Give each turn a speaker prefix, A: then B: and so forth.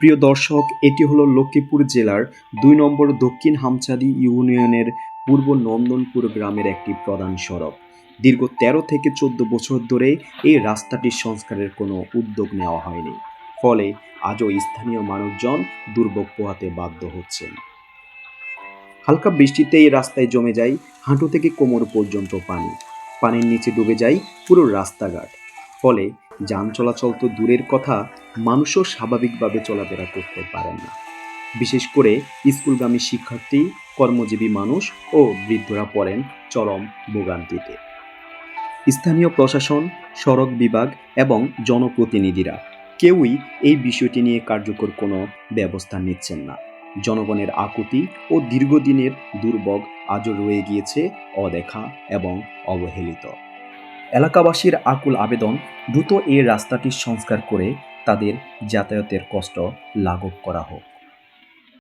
A: প্রিয় দর্শক, এটি হলো লক্ষ্মীপুর জেলার ২ নম্বর দক্ষিণ হামচাঁদি ইউনিয়নের পূর্ব নন্দনপুর গ্রামের একটি প্রধান সড়ক। দীর্ঘ ১৩ থেকে ১৪ বছর ধরে এই রাস্তাটির সংস্কারের কোনো উদ্যোগ নেওয়া হয়নি। ফলে আজও স্থানীয় মানুষজন দুর্ভোগ পোহাতে বাধ্য হচ্ছেন। হালকা বৃষ্টিতে এই রাস্তায় জমে যায় হাঁটু থেকে কোমর পর্যন্ত পানি। পানির নিচে ডুবে যায় পুরো রাস্তাঘাট। ফলে যান চলাচল তো দূরের কথা, মানুষও স্বাভাবিকভাবে চলাফেরা করতে পারেন না। বিশেষ করে স্কুলগামী শিক্ষার্থী, কর্মজীবী মানুষ ও বৃদ্ধরা পড়েন চরম ভোগান্তিতে। স্থানীয় প্রশাসন, সড়ক বিভাগ এবং জনপ্রতিনিধিরা কেউই এই বিষয়টি নিয়ে কার্যকর কোনো ব্যবস্থা নিচ্ছেন না। জনগণের আকুতি ও দীর্ঘদিনের দুর্ভোগ আজও রয়ে গিয়েছে অদেখা এবং অবহেলিত। এলাকাবাসীর আকুল আবেদন, দ্রুত এই রাস্তাটির সংস্কার করে তাদের যাতায়াতের কষ্ট লাঘব করা হোক।